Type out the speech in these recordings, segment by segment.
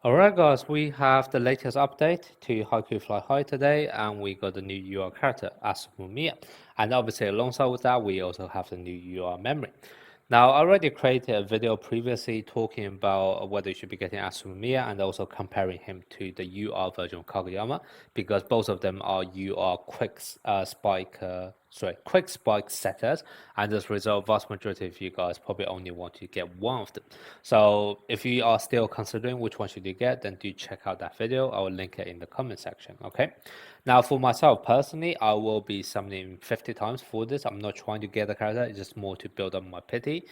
Alright guys, we have the latest update to HAIKYU Fly High today, and we got the new UR character, Atsumu Miya. And obviously alongside with that, we also have the new UR memory. Now, I already created a video previously talking about whether you should be getting Atsumu Miya and also comparing him to the UR version of Kageyama, because both of them are UR quick spike setters, and as a result, vast majority of you guys probably only want to get one of them. So if you are still considering which one should you get, then do check out that video. I will link it in the comment section. Okay. Now for myself personally, I will be summoning 50 times for this. I'm not trying to get the character, it's just more to build up my pity.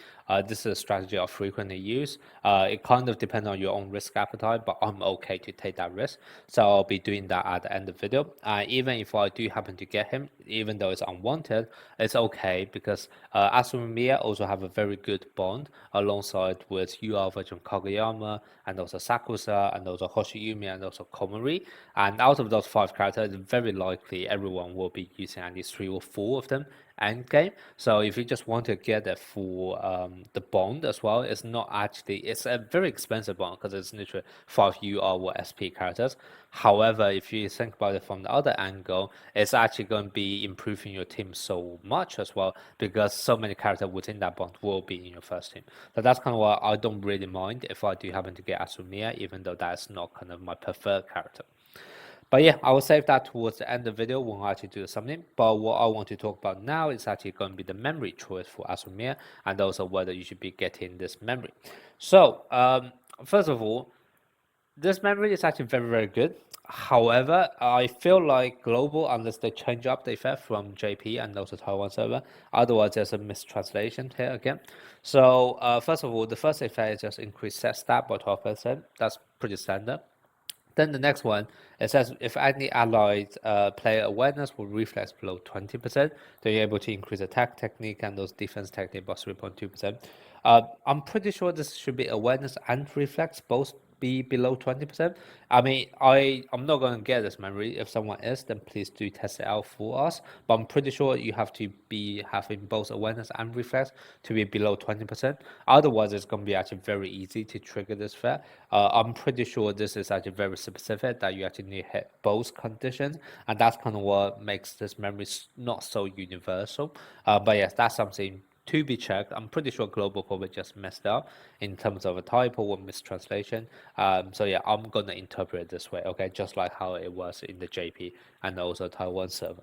This is a strategy I frequently use. It kind of depends on your own risk appetite, but I'm okay to take that risk. So I'll be doing that at the end of the video. Even if I do happen to get him, even though it's unwanted, it's okay because Asuna and Miya also have a very good bond alongside with UR version Kageyama and also Sakusa and also Hoshiyumi and also Komori. And out of those 5 characters, very likely everyone will be using at least 3 or 4 of them end game. So if you just want to get it for the bond as well, it's not actually, it's a very expensive bond because it's literally 5 UR or SP characters. However, if you think about it from the other angle, it's actually going to be improving your team so much as well because so many characters within that bond will be in your first team. So that's kind of why I don't really mind if I do happen to get Asumiya, even though that's not kind of my preferred character. But yeah, I will save that towards the end of the video when I actually do the summary. But what I want to talk about now is actually going to be the memory choice for Asumir and also whether you should be getting this memory. So, first of all, this memory is actually very, very good. However, I feel like global, unless they change up the effect from JP and also Taiwan server, otherwise there's a mistranslation here again. So, first of all, the first effect is just increase set stat by 12%. That's pretty standard. Then the next one, it says if any allied player awareness will reflex below 20%, then you're able to increase attack technique and those defense technique by 3.2%. I'm pretty sure this should be awareness and reflex both be below 20%. I mean, I'm not going to get this memory. If someone is, then please do test it out for us. But I'm pretty sure you have to be having both awareness and reflex to be below 20%. Otherwise, it's going to be actually very easy to trigger this threat. I'm pretty sure this is actually very specific that you actually need to hit both conditions, and that's kind of what makes this memory not so universal. But yes, that's something to be checked. I'm pretty sure Global probably just messed up in terms of a typo or mistranslation. So yeah, I'm gonna interpret it this way, okay, just like how it was in the JP and also Taiwan server.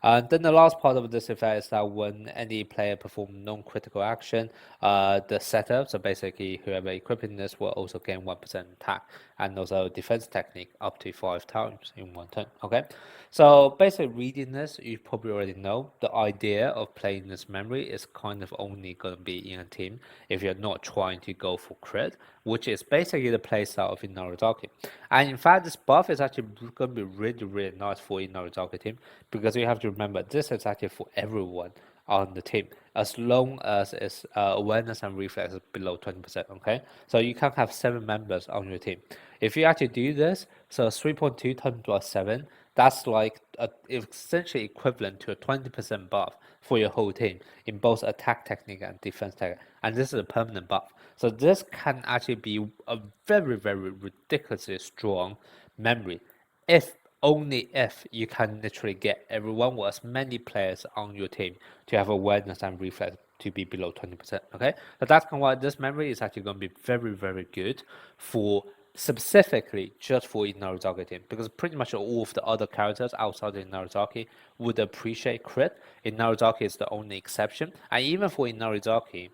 Then the last part of this effect is that when any player performs non-critical action, the setup, so basically whoever equipping this will also gain 1% attack and also defense technique up to 5 times in one turn. Okay, so basically reading this, you probably already know the idea of playing this memory is kind of only going to be in a team if you're not trying to go for crit, which is basically the playstyle of Inarizaki. And in fact, this buff is actually going to be really, really nice for Inarizaki team because you have to remember this is actually for everyone on the team as long as its awareness and reflex is below 20%. Okay, so you can have 7 members on your team. If you actually do this, so 3.2 times by 7, that's like essentially equivalent to a 20% buff for your whole team in both attack technique and defense technique, and this is a permanent buff. So this can actually be a very, very ridiculously strong memory if only if you can literally get everyone or as many players on your team to have awareness and reflex to be below 20%. Okay, so that's kind of why this memory is actually going to be very, very good for specifically just for Inarizaki team because pretty much all of the other characters outside of Inarizaki would appreciate crit. Inarizaki is the only exception, and even for Inarizaki,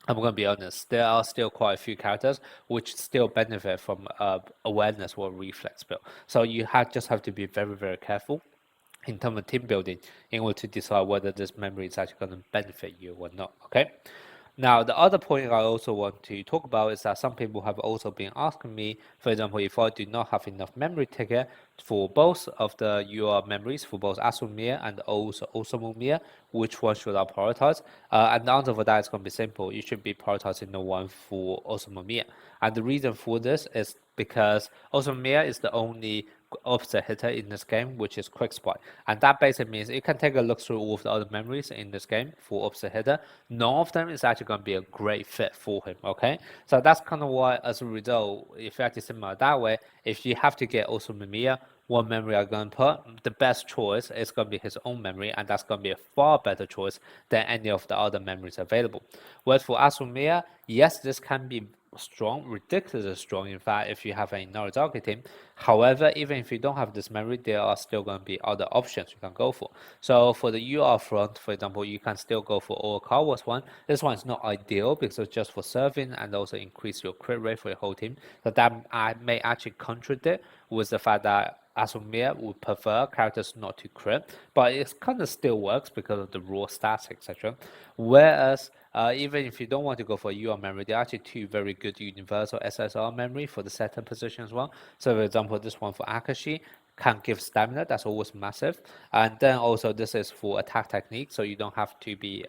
I'm going to be honest, there are still quite a few characters which still benefit from awareness or reflex build. So you just have to be very, very careful in terms of team building in order to decide whether this memory is actually going to benefit you or not. Okay. Now, the other point I also want to talk about is that some people have also been asking me, for example, if I do not have enough memory ticket for both of the UR memories, for both Asumir and also Osumumir, which one should I prioritize? And the answer for that is going to be simple. You should be prioritizing the one for Osumumir. And the reason for this is because Osumir is the only opposite hitter in this game, which is quick spot, and that basically means you can take a look through all of the other memories in this game for opposite hitter. None of them is actually going to be a great fit for him. Okay, so that's kind of why, as a result, if you actually think about it that way, if you have to get also Miya, what memory are going to put, the best choice is going to be his own memory, and that's going to be a far better choice than any of the other memories available. Whereas for Atsumu, yes, this can be strong, ridiculously strong, in fact, if you have a Narazaki team. However, even if you don't have this memory, there are still going to be other options you can go for. So for the UR front, for example, you can still go for Orakawa's one. This one is not ideal because it's just for serving and also increase your crit rate for your whole team. So that may actually contradict with the fact that Asumia would prefer characters not to crit, but it kind of still works because of the raw stats, etc. Whereas, even if you don't want to go for UR memory, there are actually two very good universal SSR memory for the center position as well. So, for example, this one for Akashi can give stamina, that's always massive. And then also, this is for attack technique, so you don't have to be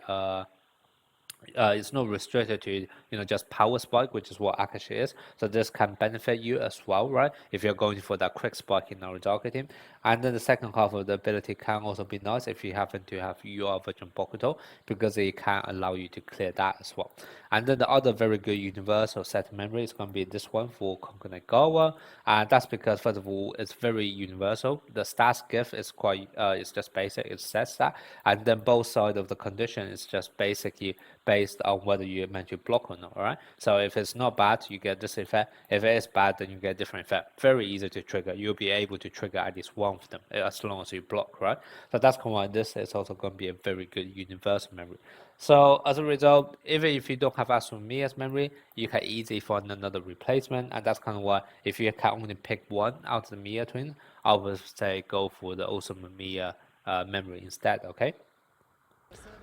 it's not restricted to just power spike, which is what Akashi is. So this can benefit you as well, right? If you're going for that quick spike in Naruto team. And then the second half of the ability can also be nice if you happen to have UR version Bokuto, because it can allow you to clear that as well. And then the other very good universal set memory is going to be this one for Konkonegawa, and that's because first of all it's very universal. The stats gift is quite it's just basic, it says that, and then both sides of the condition is just basically based on whether you're meant to block or not. All right, so if it's not bad, you get this effect. If it is bad, then you get a different effect. Very easy to trigger. You'll be able to trigger at least one of them as long as you block, right? So that's kind of why this is also going to be a very good universal memory. So as a result, even if you don't have Asumiya's memory, you can easily find another replacement, and that's kind of why if you can only pick one out of the Miya twin, I would say go for the Osamu Miya memory instead. Okay.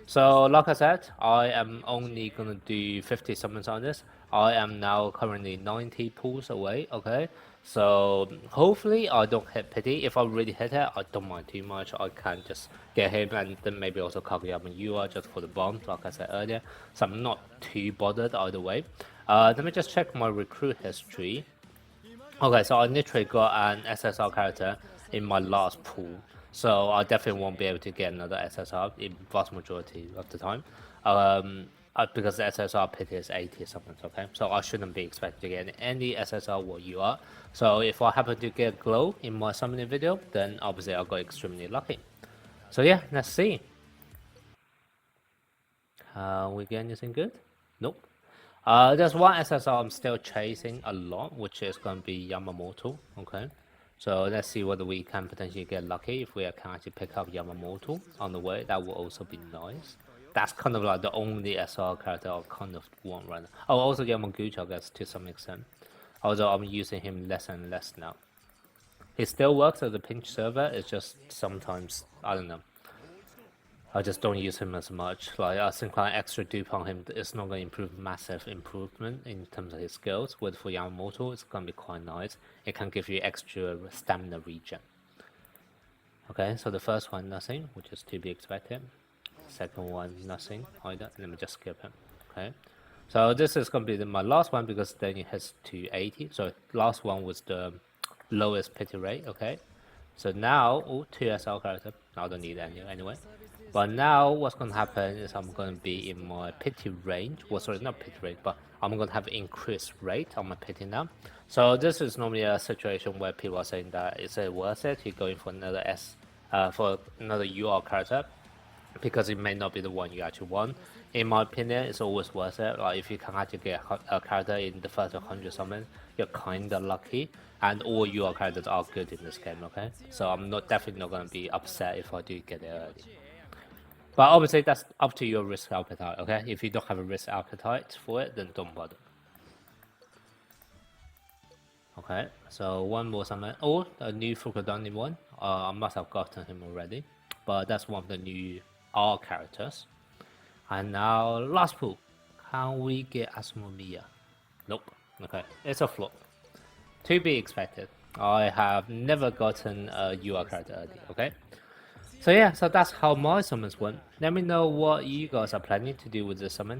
So like I said, I am only gonna do 50 summons on this. I am now currently 90 pulls away, okay? So hopefully I don't hit pity. If I really hit it, I don't mind too much. I can just get him and then maybe also Kageyama Yua just for the bomb, like I said earlier. So I'm not too bothered either way. Let me just check my recruit history. Okay, so I literally got an SSR character in my last pool, so I definitely won't be able to get another SSR in vast majority of the time, because the SSR pit is 80 summons, okay? So I shouldn't be expecting to get any SSR what you are. So if I happen to get glow in my summoning video, then obviously I got extremely lucky. So yeah, let's see. We get anything good? Nope. There's one SSR I'm still chasing a lot, which is going to be Yamamoto, okay? So let's see whether we can potentially get lucky if we can actually pick up Yamamoto on the way. That will also be nice. That's kind of like the only SR character I kind of want right now. Oh, also Yamaguchi, I guess, to some extent. Although I'm using him less and less now. He still works as a pinch server, it's just sometimes, I don't know. I just don't use him as much. Like I think like extra dupe on him is not going to improve massive improvement in terms of his skills. With for Yamamoto, it's going to be quite nice. It can give you extra stamina regen. Okay, so the first one nothing, which is to be expected. Second one nothing either. Let me just skip him. Okay, so this is going to be my last one because then it has 280. So last one was the lowest pity rate. Okay, so now 2 SL character. I don't need any anyway. But now what's going to happen is I'm going to be in my pity range. Well, sorry, not pity range, but I'm going to have increased rate on my pity now. So this is normally a situation where people are saying that is it worth it to going for another for another UR character, because it may not be the one you actually want. In my opinion, it's always worth it. Like if you can actually get a character in the first 100 summon, you're kinda lucky, and all UR characters are good in this game. Okay, so I'm definitely not going to be upset if I do get it early. But obviously that's up to your risk appetite, okay? If you don't have a risk appetite for it, then don't bother. Okay, so one more summon. Oh, a new Fukudani one. I must have gotten him already. But that's one of the new R characters. And now last pool. Can we get Atsumu Miya? Nope. Okay, it's a flop. To be expected. I have never gotten a UR character early, okay? So yeah, so that's how my summons went. Let me know what you guys are planning to do with the summon.